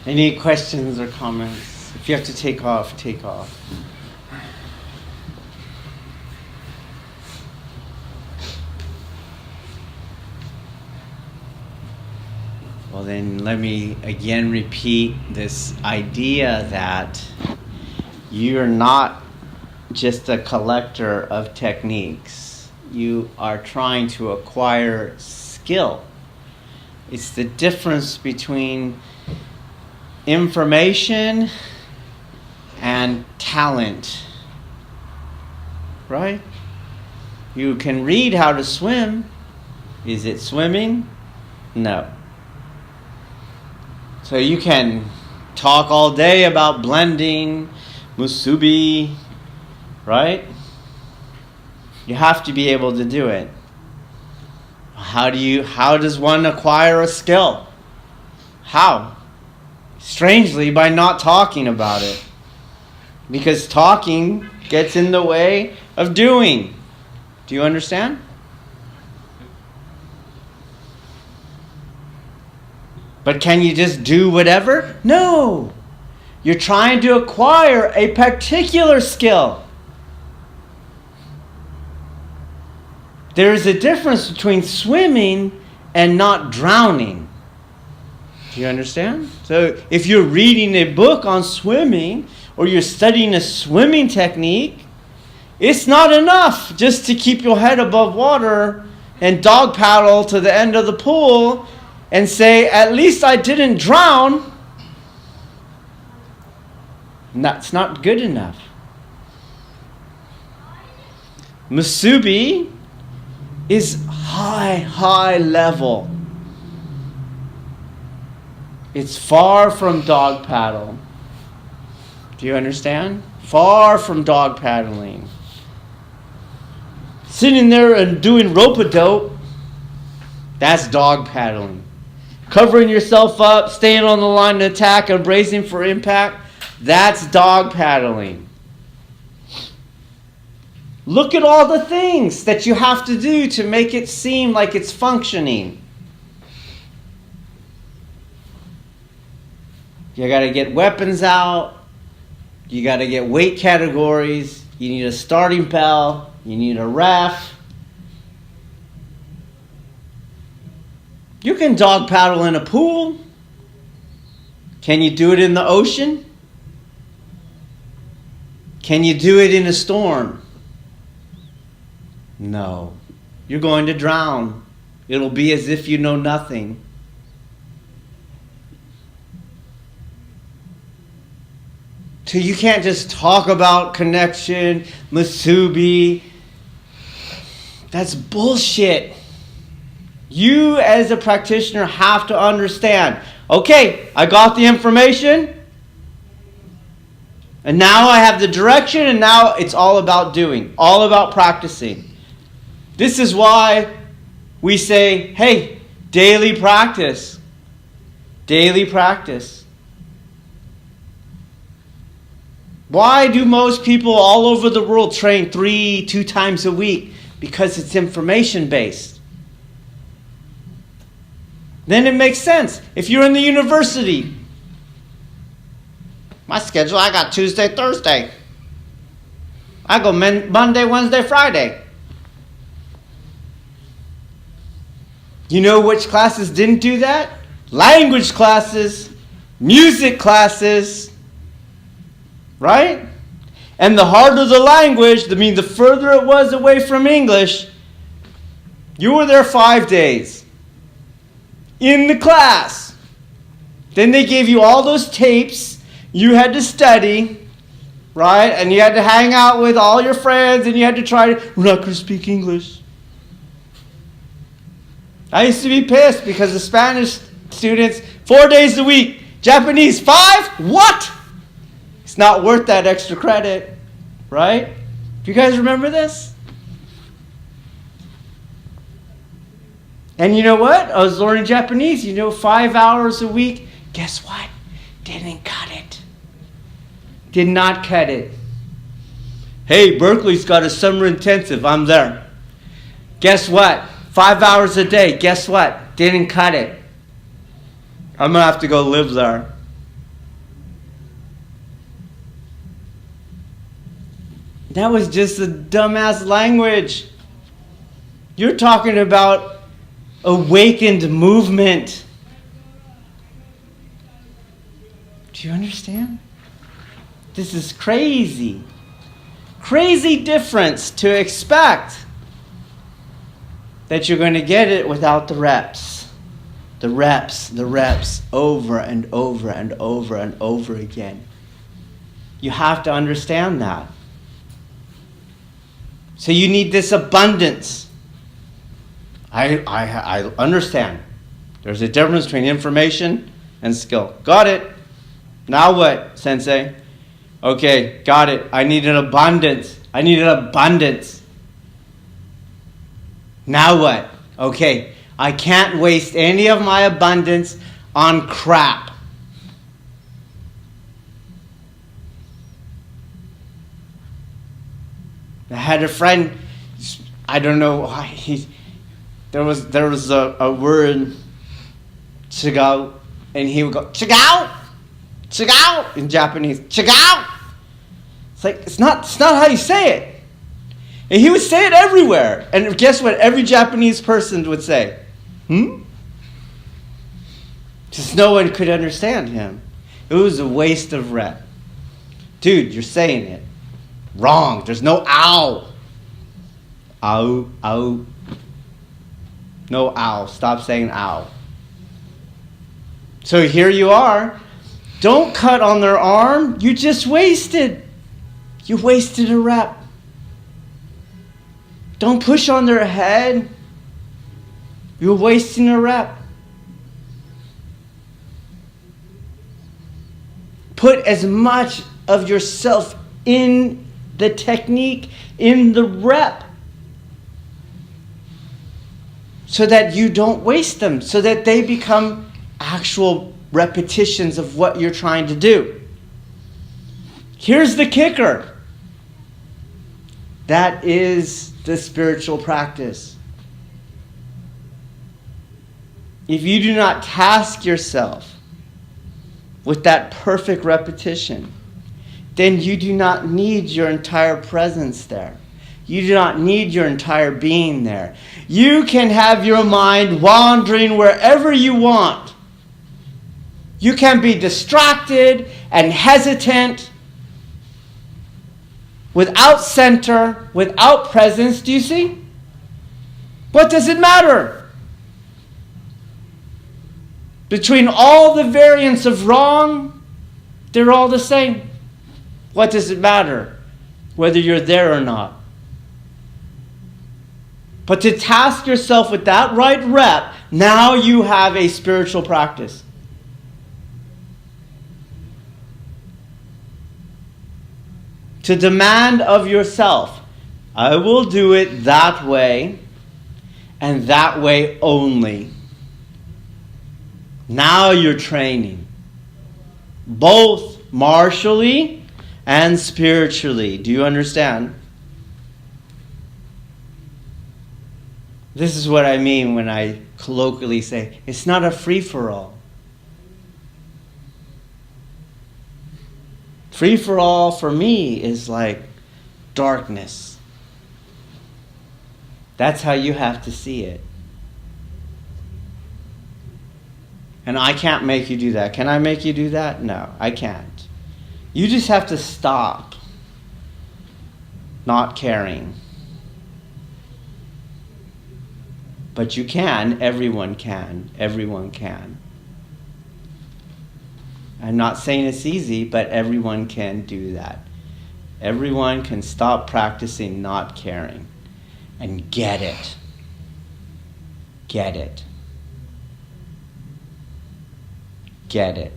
Any questions or comments? If you have to take off, take off. Well, then let me again repeat this idea that you're not just a collector of techniques. You are trying to acquire skill. It's the difference between information and talent, right? You can read how to swim. Is it swimming? No. So you can talk all day about blending, musubi, right? You have to be able to do it. How does one acquire a skill? How? Strangely, by not talking about it. Because talking gets in the way of doing. Do you understand? But can you just do whatever? No. You're trying to acquire a particular skill. There's a difference between swimming and not drowning. Do you understand? So if you're reading a book on swimming or you're studying a swimming technique, it's not enough just to keep your head above water and dog paddle to the end of the pool and say, at least I didn't drown. That's not good enough. Musubi is high level. It's far from dog paddle. Do you understand? Far from dog paddling. Sitting there and doing rope-a-dope, that's dog paddling. Covering yourself up, staying on the line of attack, and bracing for impact, that's dog paddling. Look at all the things that you have to do to make it seem like it's functioning. You got to get weapons out. You got to get weight categories. You need a starting bell. You need a ref. You can dog paddle in a pool. Can you do it in the ocean? Can you do it in a storm? No. You're going to drown. It'll be as if you know nothing. So you can't just talk about connection, musubi. That's bullshit. You as a practitioner have to understand, okay, I got the information, and now I have the direction, and now it's all about doing, all about practicing. This is why we say, hey, daily practice. Daily practice. Why do most people all over the world train 2 times a week? Because it's information-based. Then it makes sense. If you're in the university, my schedule, I got Tuesday, Thursday. I go Monday, Wednesday, Friday. You know which classes didn't do that? Language classes, music classes, right? And the harder the language, the further it was away from English, you were there 5 days in the class. Then they gave you all those tapes you had to study, right? And you had to hang out with all your friends and you had to try to, we're not going to speak English. I used to be pissed because the Spanish students, 4 days a week, Japanese 5? What? It's not worth that extra credit, right? Do you guys remember this? And you know what? I was learning Japanese, 5 hours a week. Guess what? Didn't cut it. Did not cut it. Hey, Berkeley's got a summer intensive. I'm there. Guess what? 5 hours a day. Guess what? Didn't cut it. I'm going to have to go live there. That was just a dumbass language. You're talking about awakened movement. Do you understand? This is crazy. Crazy difference to expect that you're going to get it without the reps. The reps, over and over and over and over again. You have to understand that. So you need this abundance. I understand. There's a difference between information and skill. Got it. Now what, Sensei? Okay, got it. I need an abundance. Now what? Okay, I can't waste any of my abundance on crap. I had a friend, I don't know why, there was a word, chigao, and he would go, chigao, chigao, in Japanese, chigao. It's like, it's not how you say it. And he would say it everywhere. And guess what every Japanese person would say? Just no one could understand him. It was a waste of rep. Dude, you're saying it wrong. There's no ow. Ow, ow. No ow. Stop saying ow. So here you are. Don't cut on their arm. You just wasted. You wasted a rep. Don't push on their head. You're wasting a rep. Put as much of yourself in the technique, in the rep, so that you don't waste them, so that they become actual repetitions of what you're trying to do. Here's the kicker. That is the spiritual practice. If you do not task yourself with that perfect repetition, then you do not need your entire presence there. You do not need your entire being there. You can have your mind wandering wherever you want. You can be distracted and hesitant, without center, without presence. Do you see? What does it matter? Between all the variants of wrong, they're all the same. What does it matter? Whether you're there or not. But to task yourself with that right rep, now you have a spiritual practice. To demand of yourself, I will do it that way and that way only. Now you're training, both martially and spiritually. Do you understand? This is what I mean when I colloquially say, it's not a free-for-all. Free-for-all for me is like darkness. That's how you have to see it. And I can't make you do that. Can I make you do that? No, I can't. You just have to stop not caring. But you can. Everyone can. Everyone can. I'm not saying it's easy, but everyone can do that. Everyone can stop practicing not caring and get it. Get it. Get it.